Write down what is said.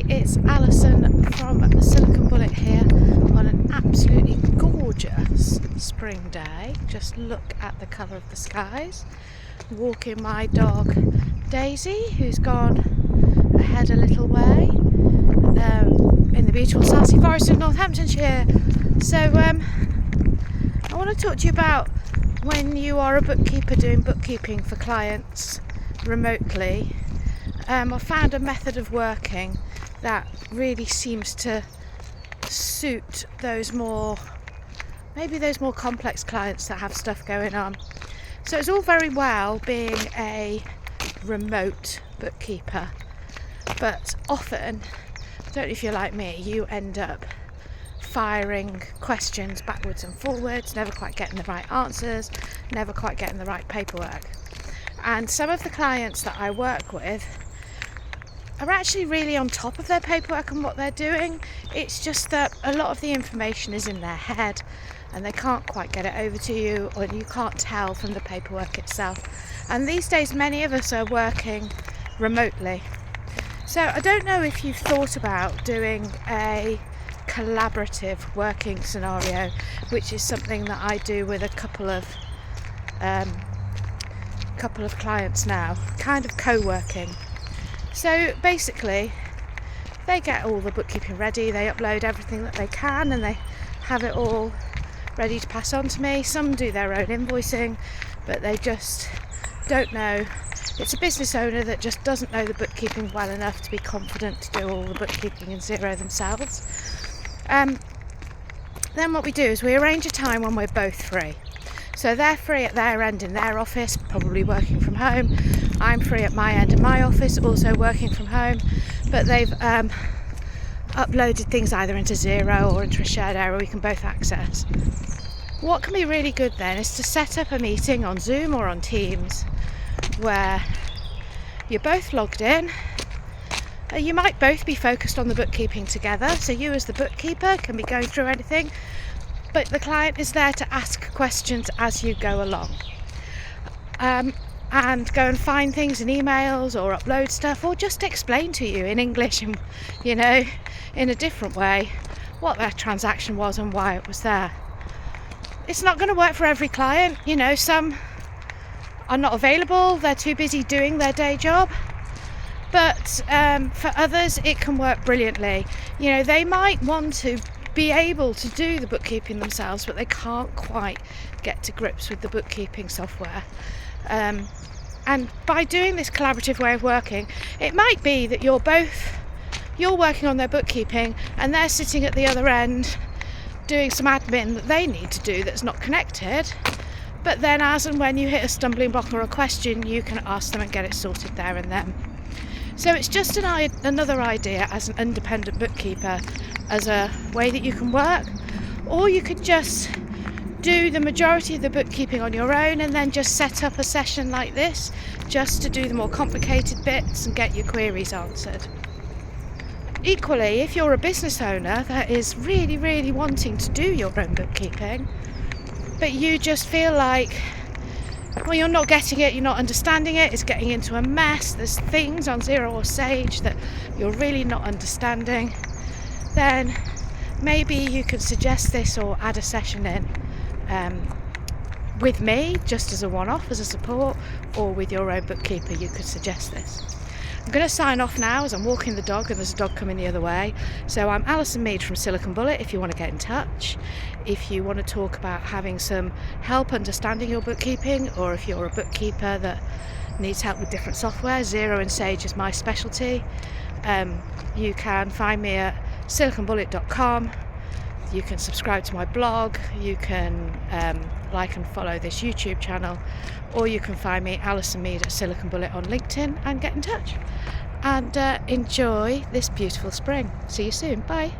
Hi, it's Alison from Silicon Bullet here on an absolutely gorgeous spring day. Just look at the colour of the skies. Walking my dog Daisy, who's gone ahead a little way in the beautiful Sassy Forest in Northamptonshire. So I want to talk to you about when you are a bookkeeper doing bookkeeping for clients remotely. I found a method of working that really seems to suit those more complex clients that have stuff going on. So it's all very well being a remote bookkeeper, but often, I don't know if you're like me, you end up firing questions backwards and forwards, never quite getting the right answers, never quite getting the right paperwork. And some of the clients that I work with are actually really on top of their paperwork and what they're doing. It's just that a lot of the information is in their head and they can't quite get it over to you, or you can't tell from the paperwork itself. And these days many of us are working remotely. So I don't know if you've thought about doing a collaborative working scenario, which is something that I do with a couple of clients now, kind of co-working. So basically they get all the bookkeeping ready, they upload everything that they can and they have it all ready to pass on to me. Some do their own invoicing, but they just don't know. It's a business owner that just doesn't know the bookkeeping well enough to be confident to do all the bookkeeping in Xero themselves. Then what we do is we arrange a time when we're both free. So they're free at their end in their office, probably working from home. I'm free at my end in my office, also working from home. But they've uploaded things either into Xero or into a shared area we can both access. What can be really good then is to set up a meeting on Zoom or on Teams where you're both logged in. You might both be focused on the bookkeeping together, so you as the bookkeeper can be going through anything, but the client is there to ask questions as you go along, and go and find things in emails or upload stuff, or just explain to you in English and in a different way what that transaction was and why it was there. It's not going to work for every client. Some are not available, they're too busy doing their day job. But for others, it can work brilliantly. They might want to be able to do the bookkeeping themselves, but they can't quite get to grips with the bookkeeping software. And by doing this collaborative way of working, it might be that you're working on their bookkeeping and they're sitting at the other end doing some admin that they need to do that's not connected. But then as and when you hit a stumbling block or a question, you can ask them and get it sorted there and then. So it's just another idea as an independent bookkeeper, as a way that you can work. Or you could just do the majority of the bookkeeping on your own and then just set up a session like this just to do the more complicated bits and get your queries answered. Equally, if you're a business owner that is really, really wanting to do your own bookkeeping, but you just feel like, well, you're not getting it, you're not understanding it, it's getting into a mess, there's things on Xero or Sage that you're really not understanding, then maybe you could suggest this or add a session in with me, just as a one-off, as a support, or with your own bookkeeper, you could suggest this. I'm going to sign off now as I'm walking the dog and there's a dog coming the other way. So I'm Alison Mead from Silicon Bullet if you want to get in touch. If you want to talk about having some help understanding your bookkeeping, or if you're a bookkeeper that needs help with different software, Xero and Sage is my specialty. You can find me at siliconbullet.com. You can subscribe to my blog, you can like and follow this YouTube channel, or you can find me, Alison Mead at Silicon Bullet on LinkedIn, and get in touch. And enjoy this beautiful spring. See you soon. Bye.